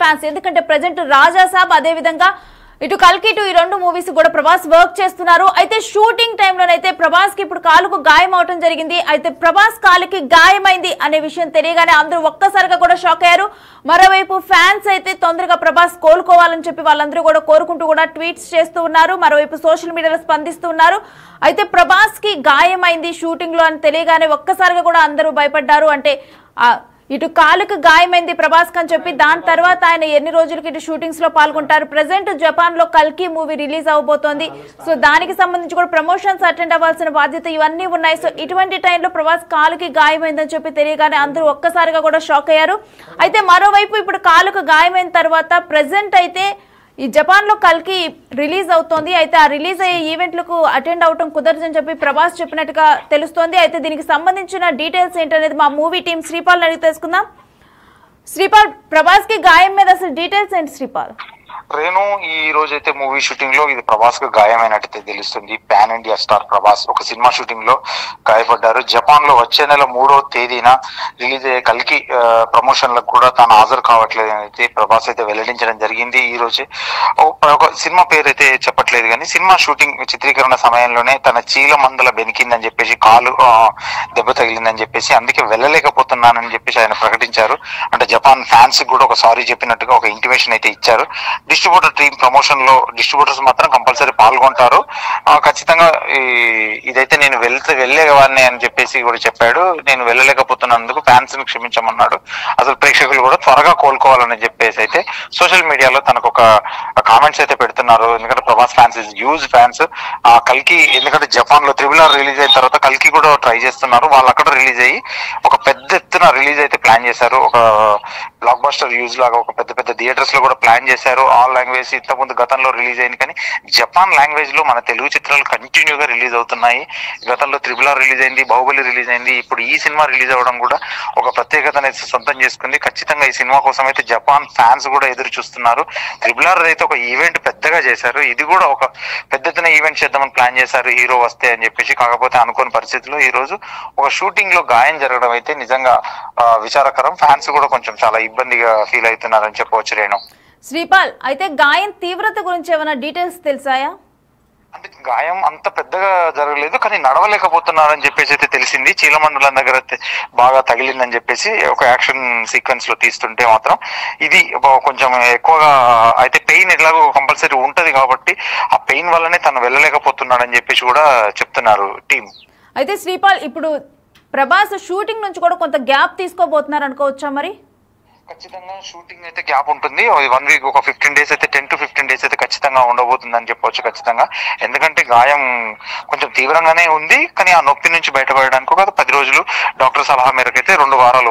Fans ఎందుకంటే present రాజా సాబ్ అదే విధంగా ఇటు కల్కి ఇటు ఈ రెండు మూవీస్ కూడా ప్రభాస్ వర్క్ చేస్తున్నారు. అయితే షూటింగ్ టైంలోనైతే ప్రభాస్ కి ఇప్పుడు కాలుకు గాయం అవటం జరిగింది. అయితే ప్రభాస్ కాలుకి గాయమైంది అనే విషయం తెలియగానే అందరూ ఒక్కసారిగా కూడా షాక్ అయ్యారు. మరోవైపు ఫ్యాన్స్ అయితే తొందరగా ప్రభాస్ కోలుకోవాలని చెప్పి వాళ్ళందరూ కూడా కోరుకుంటూ కూడా ట్వీట్స్ చేస్తూ ఉన్నారు. మరోవైపు సోషల్ మీడియాలో స్పందిస్తూ ఉన్నారు. అయితే ప్రభాస్ కి గాయమైంది షూటింగ్ లో అని తెలియగానే ఒక్కసారిగా కూడా అందరూ భయపడ్డారు. అంటే ఇటు కాలుకు గాయమైంది ప్రభాస్ అని చెప్పి దాని తర్వాత ఆయన ఎన్ని రోజులకి ఇటు షూటింగ్స్ లో పాల్గొంటారు. ప్రెసెంట్ జపాన్ లో కల్కి మూవీ రిలీజ్ అవబోతోంది. సో దానికి సంబంధించి కూడా ప్రమోషన్స్ అటెండ్ అవ్వాల్సిన బాధ్యత ఇవన్నీ ఉన్నాయి. సో ఇటువంటి టైంలో ప్రభాస్ కాలుకి గాయమైందని చెప్పి తెలియగానే అందరూ ఒక్కసారిగా కూడా షాక్ అయ్యారు. అయితే మరోవైపు ఇప్పుడు కాలుకు గాయమైన తర్వాత ప్రెసెంట్ అయితే ఈ జపాన్ లో కల్కి రిలీజ్ అవుతోంది. అయితే ఆ రిలీజ్ అయ్యే ఈవెంట్లకు అటెండ్ అవటం కుదరదని చెప్పి ప్రభాస్ చెప్పినట్టుగా తెలుస్తోంది. అయితే దీనికి సంబంధించిన డీటెయిల్స్ ఏంటనేది మా మూవీ టీం శ్రీపాల్ అడిగి తెలుసుకుందాం. శ్రీపాల్, ప్రభాస్ కి గాయం మీద అసలు డీటెయిల్స్ ఏంటి శ్రీపాల్? రేణు, ఈ రోజైతే మూవీ షూటింగ్ లో ఇది ప్రభాస్ కు గాయమైనట్టయితే తెలుస్తుంది. పాన్ ఇండియా స్టార్ ప్రభాస్ ఒక సినిమా షూటింగ్ లో గాయపడ్డారు. జపాన్ లో వచ్చే నెల 3వ తేదీన రిలీజ్ అయ్యే కల్కి ప్రమోషన్లకు కూడా తాను హాజరు కావట్లేదు అయితే ప్రభాస్ అయితే వెల్లడించడం జరిగింది. ఈ రోజే ఒక సినిమా పేరు అయితే చెప్పట్లేదు కానీ సినిమా షూటింగ్ చిత్రీకరణ సమయంలోనే తన చీల మందల బెనికిందని చెప్పేసి కాలు దెబ్బ తగిలిందని చెప్పేసి అందుకే వెళ్ళలేకపోతున్నానని చెప్పేసి ఆయన ప్రకటించారు. అంటే జపాన్ ఫ్యాన్స్ కూడా ఒక సారీ చెప్పినట్టుగా ఒక ఇంటిమేషన్ అయితే ఇచ్చారు. డిస్ట్రిబ్యూటర్ టీమ్ ప్రమోషన్ లో డిస్ట్రిబ్యూటర్స్ మాత్రం కంపల్సరీ పాల్గొంటారు. ఖచ్చితంగా ఇదైతే నేను వెళ్ళేవాడిని అని చెప్పేసి కూడా చెప్పాడు. నేను వెళ్ళలేకపోతున్నందుకు ఫ్యాన్స్ ని క్షమించమన్నాడు. అసలు ప్రేక్షకులు కూడా త్వరగా కోలుకోవాలని చెప్పేసి అయితే సోషల్ మీడియాలో తనకు ఒక కామెంట్స్ అయితే పెడుతున్నారు. ఎందుకంటే Prabhas fans is huge fans. కల్కి ఎందుకంటే జపాన్ లో RRR రిలీజ్ అయిన తర్వాత కల్కి కూడా ట్రై చేస్తున్నారు. వాళ్ళు అక్కడ రిలీజ్ అయ్యి ఒక పెద్ద ఎత్తున రిలీజ్ అయితే ప్లాన్ చేశారు. ఒక బ్లాక్ బస్టర్ యూజ్ లాగా ఒక పెద్ద పెద్ద థియేటర్స్ లో కూడా ప్లాన్ చేశారు. ఆల్ లాంగ్వేజ్ ఇంతకుముందు గతంలో రిలీజ్ అయింది కానీ జపాన్ లాంగ్వేజ్ లో మన తెలుగు చిత్రాలు కంటిన్యూగా రిలీజ్ అవుతున్నాయి. గతంలో RRR రిలీజ్ అయింది, బాహుబలి రిలీజ్ అయింది, ఇప్పుడు ఈ సినిమా రిలీజ్ అవ్వడం కూడా ఒక ప్రత్యేకతను సొంతం చేసుకుంది. ఖచ్చితంగా ఈ సినిమా కోసం అయితే జపాన్ ఫ్యాన్స్ కూడా ఎదురు చూస్తున్నారు. RRR అయితే ఒక ఈవెంట్ పెద్దగా చేశారు. ఇది కూడా ఒక పెద్ద ఎత్తున ఈవెంట్ చేద్దామని ప్లాన్ చేశారు హీరో వస్తే అని చెప్పేసి. కాకపోతే అనుకోని పరిస్థితుల్లో ఈ రోజు ఒక షూటింగ్ లో గాయం జరగడం అయితే నిజంగా విచారకరం. ఫ్యాన్స్ కూడా కొంచెం చాలా ఇబ్బందిగా ఫీల్ అవుతున్నారని చెప్పవచ్చు. రేణు, శ్రీపాల్, అయితే గాయం తీవ్రత గురించి ఏమైనా డీటెయిల్స్ తెలిసాయా? అంటే గాయం అంత పెద్దగా జరగలేదు కానీ నడవలేకపోతున్నారని చెప్పేసి అయితే తెలిసింది. చీలమండలం దగ్గర బాగా తగిలిందని చెప్పేసి ఒక యాక్షన్ సీక్వెన్స్ లో తీస్తుంటే మాత్రం ఇది కొంచెం ఎక్కువగా అయితే పెయిన్ ఎట్లాగో కంపల్సరీ ఉంటది కాబట్టి ఆ పెయిన్ వల్లనే తను వెళ్ళలేకపోతున్నాడని చెప్పేసి కూడా చెప్తున్నారు టీం. అయితే శ్రీపాల్, ఇప్పుడు ప్రభాస్ షూటింగ్ నుంచి కూడా కొంత గ్యాప్ తీసుకోబోతున్నారు అనుకోవచ్చా? మరి ఖచ్చితంగా షూటింగ్ అయితే గ్యాప్ ఉంటుంది. 1 వీక్ ఒక 15 డేస్ అయితే 10 to 15 డేస్ అయితే ఖచ్చితంగా ఉండబోతుంది అని చెప్పవచ్చు. ఖచ్చితంగా ఎందుకంటే గాయం కొంచెం తీవ్రంగానే ఉంది కానీ ఆ నొప్పి నుంచి బయటపడడానికి ఒక 10 రోజులు డాక్టర్ సలహా మేరకు అయితే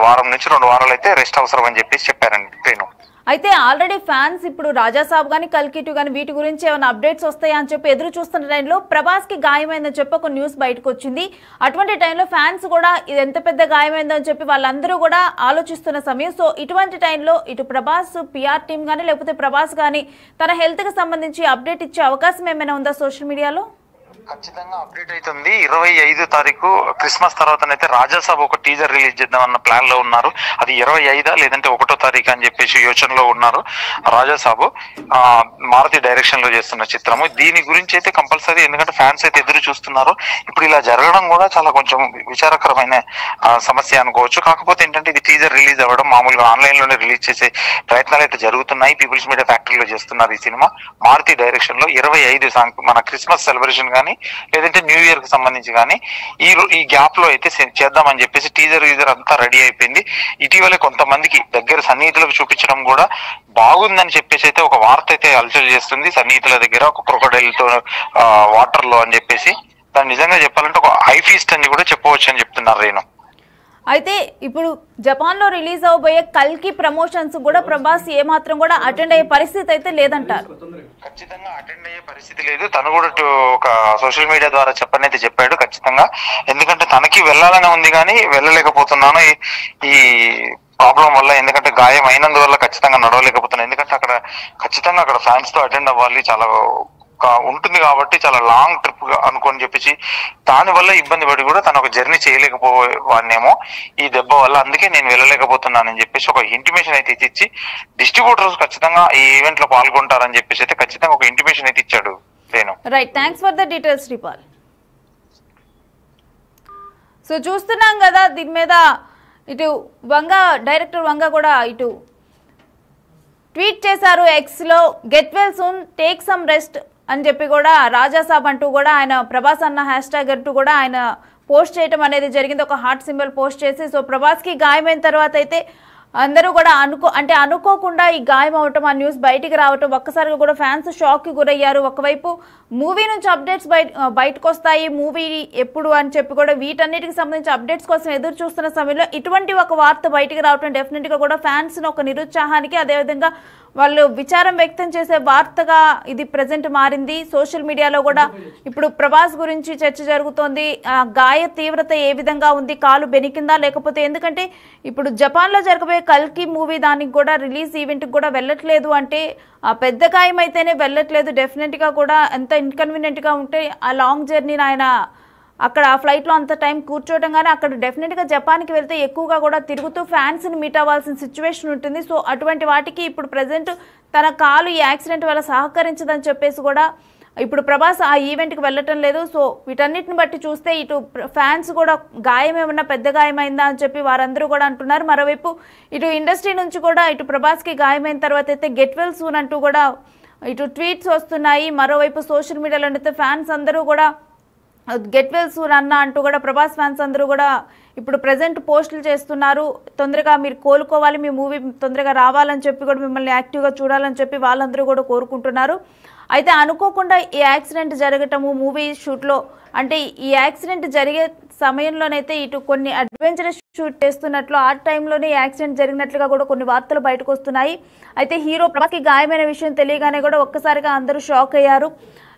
వారం నుంచి 2 వారాలు అయితే రెస్ట్ అవసరం అని చెప్పేసి చెప్పారండి ట్రైన్. అయితే ఆల్రెడీ ఫ్యాన్స్ ఇప్పుడు రాజా సాబ్ గానీ కల్కి 2 గానీ వీటి గురించి ఏమైనా అప్డేట్స్ వస్తాయా అని చెప్పి ఎదురు చూస్తున్న టైంలో ప్రభాస్ కి గాయమైందని చెప్పి ఒక న్యూస్ బయటకు వచ్చింది. అటువంటి టైంలో ఫ్యాన్స్ కూడా ఇది ఎంత పెద్ద గాయమైందని చెప్పి వాళ్ళందరూ కూడా ఆలోచిస్తున్న సమయం. సో ఇటువంటి టైంలో ఇటు ప్రభాస్ PR టీం గానీ లేకపోతే ప్రభాస్ గానీ తన హెల్త్ కి సంబంధించి అప్డేట్ ఇచ్చే అవకాశం ఏమైనా ఉందా సోషల్ మీడియాలో? ఖచ్చితంగా అప్డేట్ అవుతుంది. 25 తారీఖు క్రిస్మస్ తర్వాతనైతే రాజాసాబ్ ఒక టీజర్ రిలీజ్ చేద్దామన్న ప్లాన్ లో ఉన్నారు. అది 25 లేదంటే 1వ తారీఖు అని చెప్పేసి యోచనలో ఉన్నారు. రాజాసాబ్ మారుతి డైరెక్షన్ లో చేస్తున్న చిత్రము. దీని గురించి అయితే కంపల్సరీ ఎందుకంటే ఫ్యాన్స్ అయితే ఎదురు చూస్తున్నారు. ఇప్పుడు ఇలా జరగడం కూడా చాలా కొంచెం విచారకరమైన సమస్య అనుకోవచ్చు. కాకపోతే ఏంటంటే ఇది టీజర్ రిలీజ్ అవ్వడం మామూలుగా ఆన్లైన్ లోనే రిలీజ్ చేసే ప్రయత్నాలు అయితే జరుగుతున్నాయి. పీపుల్స్ మీడియా ఫ్యాక్టరీలో చేస్తున్నారు ఈ సినిమా. మారుతి డైరెక్షన్ లో 25 మన క్రిస్మస్ సెలబ్రేషన్ కానీ లేదంటే న్యూ ఇయర్ కి సంబంధించి కానీ ఈ గ్యాప్ లో అయితే చేద్దామని చెప్పేసి టీజర్ అంతా రెడీ అయిపోయింది. ఇటీవలే కొంతమందికి దగ్గర సన్నిహితులకు చూపించడం కూడా బాగుందని చెప్పేసి అయితే ఒక వార్త అయితే హల్చల్ చేస్తుంది. సన్నిహితుల దగ్గర ఒక క్రొకడైల్ తో వాటర్ లో అని చెప్పేసి దాన్ని నిజంగా చెప్పాలంటే ఒక హై ఫీస్ట్ అని కూడా చెప్పవచ్చు అని చెప్తున్నారు రేణు. అయితే ఇప్పుడు జపాన్ లో రిలీజ్ అవబోయే కల్కి ప్రమోషన్స్ కూడా ప్రభాస్ ఏమాత్రం కూడా అటెండ్ అయ్యే పరిస్థితి అయితే లేదంటారు. ఖచ్చితంగా అటెండ్ అయ్యే పరిస్థితి లేదు. తను కూడా ఒక సోషల్ మీడియా ద్వారా చెప్పనైతే చెప్పాడు ఖచ్చితంగా. ఎందుకంటే తనకి వెళ్ళాలని ఉంది కానీ వెళ్ళలేకపోతున్నాను ఈ ప్రాబ్లం వల్ల. ఎందుకంటే గాయం అయినందువల్ల ఖచ్చితంగా నడవలేకపోతున్నాను. ఎందుకంటే ఖచ్చితంగా అక్కడ ఫ్యాన్స్ తో అటెండ్ అవ్వాలి. చాలా ఉంటుంది కాబట్టి చాలా లాంగ్ ట్రిప్ అనుకొని చెప్పేసి దానివల్ల ఇబ్బంది పడి కూడా తను ఒక జర్నీ చేయలేకపోవాన్నేమో ఈ దెబ్బ వల్ల, అందుకే నేను వెళ్ళలేకపోతున్నానని చెప్పేసి ఒక ఇంటిమేషన్ అయితే ఇచ్చి డిస్ట్రిబ్యూటర్స్ ఖచ్చితంగా ఈ ఈవెంట్ లో పాల్గొంటారని చెప్పేసి అయితే ఖచ్చితంగా ఒక ఇంటిమేషన్ అయితే ఇచ్చాడు. Right, thanks for the details Sripal. So చూస్తున్నాం కదా, దీని మీద ఇటు డైరెక్టర్ వంగ కూడా ఇటు ట్వీట్ చేశారు ఎక్స్లో, get well soon, take some rest అని చెప్పి కూడా రాజాసాబ్ అంటూ కూడా ఆయన ప్రభాస్ అన్న హ్యాష్ట్యాగ్ అంటూ కూడా ఆయన పోస్ట్ చేయడం అనేది జరిగింది, ఒక హార్ట్ సింబల్ పోస్ట్ చేసి. సో ప్రభాస్కి గాయమైన తర్వాత అయితే అందరూ కూడా అనుకోకుండా ఈ గాయం అవటం, ఆ న్యూస్ బయటికి రావటం, ఒక్కసారిగా కూడా ఫ్యాన్స్ షాక్కి గురయ్యారు. ఒకవైపు మూవీ నుంచి అప్డేట్స్ బయటకు వస్తాయి, మూవీ ఎప్పుడు అని చెప్పి కూడా వీటన్నిటికి సంబంధించి అప్డేట్స్ కోసం ఎదురు చూస్తున్న సమయంలో ఇటువంటి ఒక వార్త బయటికి రావటం డెఫినెట్గా కూడా ఫ్యాన్స్ని ఒక నిరుత్సాహానికి, అదేవిధంగా వాళ్ళు విచారం వ్యక్తం చేసే వార్తగా ఇది ప్రజెంట్ మారింది. సోషల్ మీడియాలో కూడా ఇప్పుడు ప్రభాస్ గురించి చర్చ జరుగుతోంది. గాయ తీవ్రత ఏ విధంగా ఉంది, కాలు బెనికిందా లేకపోతే, ఎందుకంటే ఇప్పుడు జపాన్లో జరగబోయే కల్కి మూవీ దానికి కూడా రిలీజ్ ఈవెంట్కి కూడా వెళ్ళట్లేదు అంటే ఆ పెద్ద గాయం అయితేనే వెళ్ళట్లేదు. డెఫినెట్గా కూడా ఎంత ఇన్కన్వీనియంట్గా ఉంటే ఆ లాంగ్ జర్నీని ఆయన అక్కడ ఆ ఫ్లైట్లో అంత టైం కూర్చోవడం, కానీ అక్కడ డెఫినెట్గా జపాన్కి వెళ్తే ఎక్కువగా కూడా తిరుగుతూ ఫ్యాన్స్ని మీట్ అవ్వాల్సిన సిచ్యువేషన్ ఉంటుంది. సో అటువంటి వాటికి ఇప్పుడు ప్రజెంట్ తన కాలు ఈ యాక్సిడెంట్ వల్ల సహకరించదని చెప్పేసి కూడా ఇప్పుడు ప్రభాస్ ఆ ఈవెంట్కి వెళ్ళటం లేదు. సో వీటన్నిటిని బట్టి చూస్తే ఇటు ఫ్యాన్స్ కూడా గాయం ఏమన్నా పెద్ద గాయమైందా అని చెప్పి వారందరూ కూడా అంటున్నారు. మరోవైపు ఇటు ఇండస్ట్రీ నుంచి కూడా ఇటు ప్రభాస్కి గాయమైన తర్వాత అయితే గెట్ వెల్ సూన్ అంటూ కూడా ఇటు ట్వీట్స్ వస్తున్నాయి. మరోవైపు సోషల్ మీడియాలో అయితే ఫ్యాన్స్ అందరూ కూడా గెట్ వెల్ సూన్ అన్న అంటూ కూడా ప్రభాస్ ఫ్యాన్స్ అందరూ కూడా ఇప్పుడు ప్రజెంట్ పోస్టులు చేస్తున్నారు. తొందరగా మీరు కోలుకోవాలి, మీ మూవీ తొందరగా రావాలని చెప్పి కూడా మిమ్మల్ని యాక్టివ్గా చూడాలని చెప్పి వాళ్ళందరూ కూడా కోరుకుంటున్నారు. అయితే అనుకోకుండా ఈ యాక్సిడెంట్ జరగటము మూవీ షూట్లో, అంటే ఈ యాక్సిడెంట్ జరిగే సమయంలోనైతే ఇటు కొన్ని అడ్వెంచరస్ షూట్ చేస్తున్నట్లు ఆ టైంలోనే యాక్సిడెంట్ జరిగినట్లుగా కూడా కొన్ని వార్తలు బయటకు వస్తున్నాయి. అయితే హీరో ప్రభాస్కి గాయమైన విషయం తెలియగానే కూడా ఒక్కసారిగా అందరూ షాక్ అయ్యారు.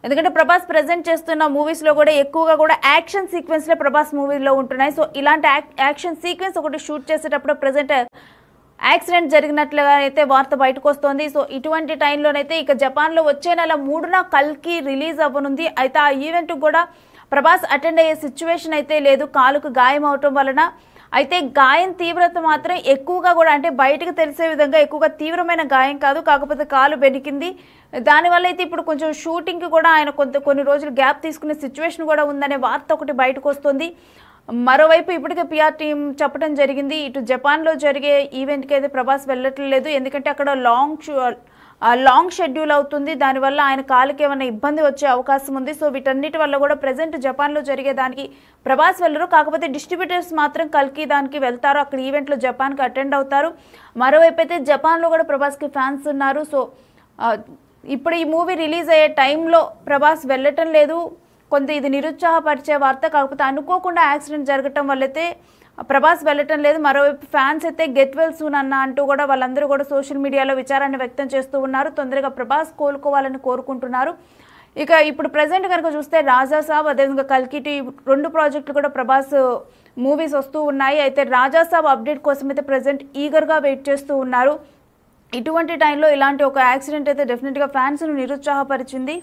ఎందుకంటే ప్రభాస్ ప్రెజెంట్ చేస్తున్న మూవీస్లో కూడా ఎక్కువగా కూడా యాక్షన్ సీక్వెన్స్లే ప్రభాస్ మూవీలో ఉంటున్నాయి. సో ఇలాంటి యాక్షన్ సీక్వెన్స్ ఒకటి షూట్ చేసేటప్పుడు ప్రజెంట్ యాక్సిడెంట్ జరిగినట్లుగా అయితే వార్త బయటకు వస్తోంది. సో ఇటువంటి టైంలోనైతే ఇక జపాన్లో వచ్చే నెల 3న కల్కి రిలీజ్ అవ్వనుంది. అయితే ఆ ఈవెంట్ కూడా ప్రభాస్ అటెండ్ అయ్యే సిచ్యువేషన్ అయితే లేదు, కాలుకు గాయం అవటం వలన. అయితే గాయం తీవ్రత మాత్రం ఎక్కువగా కూడా, అంటే బయటకు తెలిసే విధంగా ఎక్కువగా తీవ్రమైన గాయం కాదు, కాకపోతే కాలు బెనికింది. దానివల్ల అయితే ఇప్పుడు కొంచెం షూటింగ్కి కూడా ఆయన కొన్ని రోజులు గ్యాప్ తీసుకునే సిచ్యువేషన్ కూడా ఉందనే వార్త ఒకటి బయటకు వస్తుంది. మరోవైపు ఇప్పటికే పిఆర్ టీం చెప్పడం జరిగింది, ఇటు జపాన్లో జరిగే ఈవెంట్కి అయితే ప్రభాస్ వెళ్ళట్లేదు, ఎందుకంటే అక్కడ లాంగ్ షెడ్యూల్ అవుతుంది, దానివల్ల ఆయన కాలుకి ఏమైనా ఇబ్బంది వచ్చే అవకాశం ఉంది. సో వీటన్నిటి వల్ల కూడా ప్రజెంట్ జపాన్లో జరిగే దానికి ప్రభాస్ వెళ్ళరు, కాకపోతే డిస్ట్రిబ్యూటర్స్ మాత్రం కల్కి దానికి వెళ్తారు, అక్కడ ఈవెంట్లో జపాన్కి అటెండ్ అవుతారు. మరోవైపు అయితే జపాన్లో కూడా ప్రభాస్కి ఫ్యాన్స్ ఉన్నారు. సో ఇప్పుడు ఈ మూవీ రిలీజ్ అయ్యే టైంలో ప్రభాస్ వెళ్ళటం లేదు, కొంత ఇది నిరుత్సాహపరిచే వార్త. కాకపోతే అనుకోకుండా యాక్సిడెంట్ జరగటం వల్లైతే ప్రభాస్ వెళ్ళటం లేదు. మరోవైపు ఫ్యాన్స్ అయితే గెట్ వెల్ సూన్ అన్న అంటూ కూడా వాళ్ళందరూ కూడా సోషల్ మీడియాలో విచారాన్ని వ్యక్తం చేస్తూ ఉన్నారు, తొందరగా ప్రభాస్ కోలుకోవాలని కోరుకుంటున్నారు. ఇక ఇప్పుడు ప్రజెంట్ కనుక చూస్తే రాజాసాబ్, అదేవిధంగా కల్కిటి 2 ప్రాజెక్టులు కూడా ప్రభాస్ మూవీస్ వస్తూ ఉన్నాయి. అయితే రాజాసాబ్ అప్డేట్ కోసం అయితే ప్రజెంట్ ఈగర్గా వెయిట్ చేస్తూ ఉన్నారు. ఇటువంటి టైంలో ఇలాంటి ఒక యాక్సిడెంట్ అయితే డెఫినెట్గా ఫ్యాన్స్ను నిరుత్సాహపరిచింది.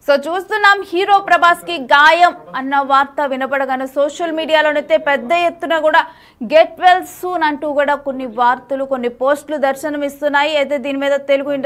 సో చూస్తున్నాం, హీరో ప్రభాస్ కి గాయం అన్న వార్త వినపడగానే సోషల్ మీడియాలోనైతే పెద్ద ఎత్తున కూడా గెట్ వెల్ సూన్ అంటూ కూడా కొన్ని వార్తలు, కొన్ని పోస్టులు దర్శనమిస్తున్నాయి. అయితే దీని మీద తెలుగు